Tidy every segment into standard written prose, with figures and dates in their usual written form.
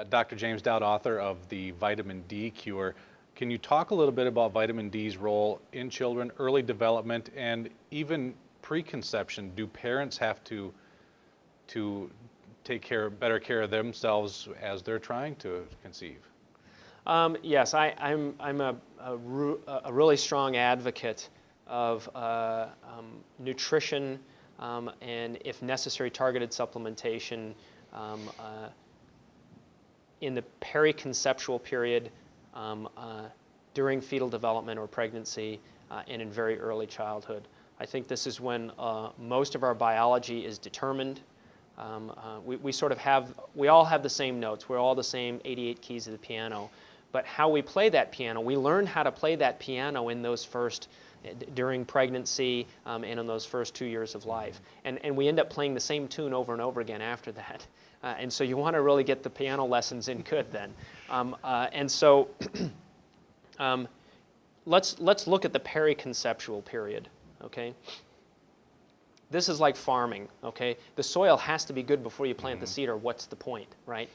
Dr. James Dowd, author of the Vitamin D Cure. Can you talk a little bit about vitamin D's role in children, early development, and even preconception? Do parents have to take better care of themselves as they're trying to conceive? Yes, I'm a really strong advocate of nutrition and, if necessary, targeted supplementation in the periconceptual period, during fetal development or pregnancy, and in very early childhood. I think this is when most of our biology is determined. We all have the same notes. We're all the same 88 keys of the piano. But how we play that piano, we learn how to play that piano in those during pregnancy and in those first 2 years of life. And we end up playing the same tune over and over again after that. And so you want to really get the piano lessons in good then. Let's look at the periconceptual period, okay? This is like farming, okay? The soil has to be good before you plant the seed, or what's the point, right?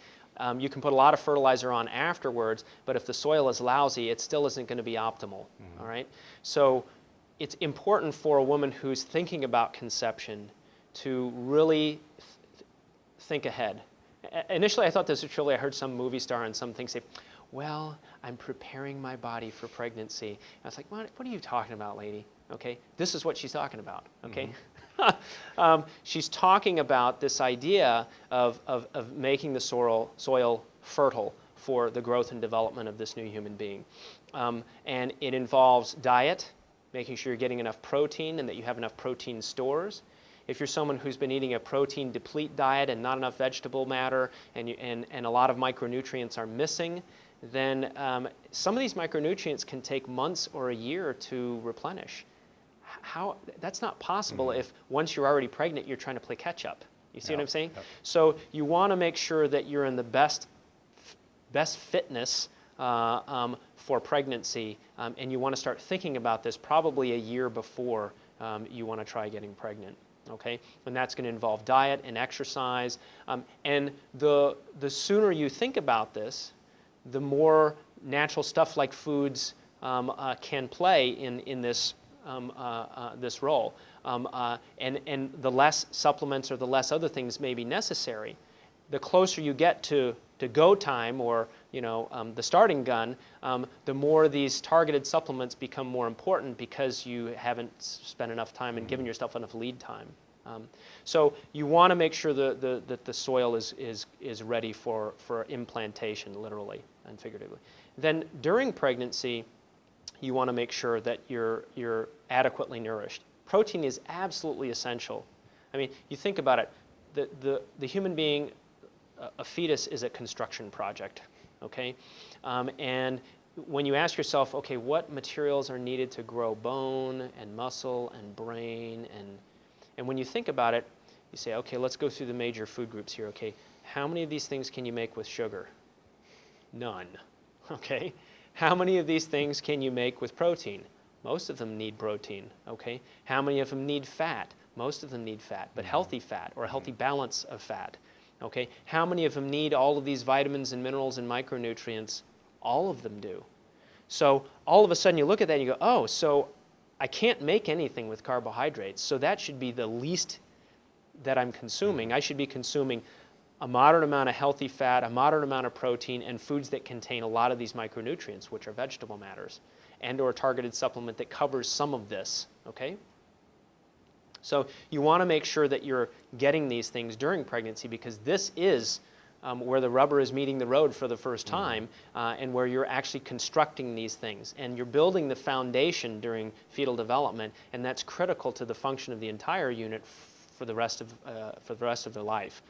You can put a lot of fertilizer on afterwards, but if the soil is lousy, it still isn't going to be optimal, all right? So it's important for a woman who's thinking about conception to really think ahead. Initially, I thought this was truly, I heard some movie star and some things say, well, I'm preparing my body for pregnancy. And I was like, what are you talking about, lady? Okay, this is what she's talking about, okay? She's talking about this idea of making the soil fertile for the growth and development of this new human being. And it involves diet, making sure you're getting enough protein and that you have enough protein stores. If you're someone who's been eating a protein deplete diet and not enough vegetable matter and a lot of micronutrients are missing, then some of these micronutrients can take months or a year to replenish. That's not possible if once you're already pregnant, you're trying to play catch up. You see what I'm saying? Yep. So you want to make sure that you're in the best fitness for pregnancy, and you want to start thinking about this probably a year before you want to try getting pregnant. Okay, and that's going to involve diet and exercise, and the sooner you think about this, the more natural stuff like foods can play in this this role, and the less supplements or the less other things may be necessary. The closer you get to go time, or the starting gun, the more these targeted supplements become more important because you haven't spent enough time and given yourself enough lead time. So you want to make sure that the soil is ready for implantation, literally and figuratively. Then during pregnancy, you want to make sure that you're adequately nourished. Protein is absolutely essential. I mean, you think about it, the human being, a fetus is a construction project, okay? And when you ask yourself, okay, what materials are needed to grow bone and muscle and brain, and when you think about it, you say, okay, let's go through the major food groups here, okay? How many of these things can you make with sugar? None, okay? How many of these things can you make with protein? Most of them need protein, okay? How many of them need fat? Most of them need fat, but healthy fat, or a healthy balance of fat, okay? How many of them need all of these vitamins and minerals and micronutrients? All of them do. So all of a sudden you look at that and you go, oh, so I can't make anything with carbohydrates, so that should be the least that I'm consuming. I should be consuming a moderate amount of healthy fat, a moderate amount of protein, and foods that contain a lot of these micronutrients, which are vegetable matters, and or a targeted supplement that covers some of this, okay? So you want to make sure that you're getting these things during pregnancy, because this is where the rubber is meeting the road for the first time, and where you're actually constructing these things. And you're building the foundation during fetal development, and that's critical to the function of the entire unit for the rest of their life.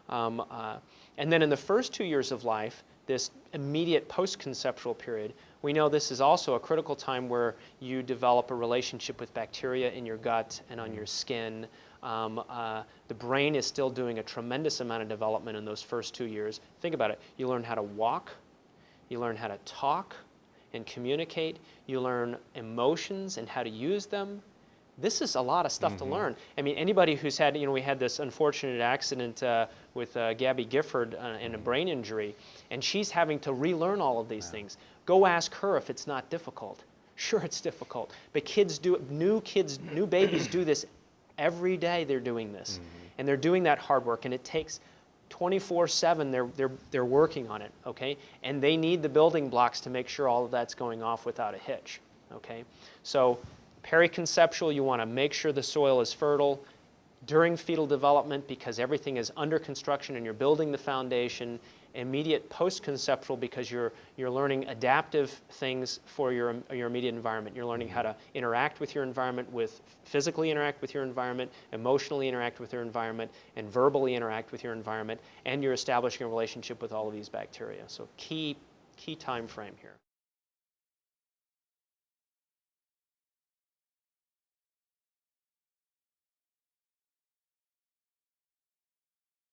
And then in the first 2 years of life, this immediate post-conceptual period, we know this is also a critical time where you develop a relationship with bacteria in your gut and on your skin. The brain is still doing a tremendous amount of development in those first 2 years. Think about it. You learn how to walk. You learn how to talk and communicate. You learn emotions and how to use them. this is a lot of stuff to learn. I mean, anybody who's had, we had this unfortunate accident with Gabby Gifford and a brain injury, and she's having to relearn all of these things. Go ask her if it's not difficult. Sure, it's difficult, but new babies do this every day. They're doing this, and they're doing that hard work, and it takes 24/7. They're working on it, okay? And they need the building blocks to make sure all of that's going off without a hitch, okay? So periconceptual, you want to make sure the soil is fertile during fetal development because everything is under construction and you're building the foundation. Immediate post-conceptual because you're learning adaptive things for your immediate environment. You're learning how to interact with your environment, physically interact with your environment, emotionally interact with your environment, and verbally interact with your environment, and you're establishing a relationship with all of these bacteria. So key time frame here.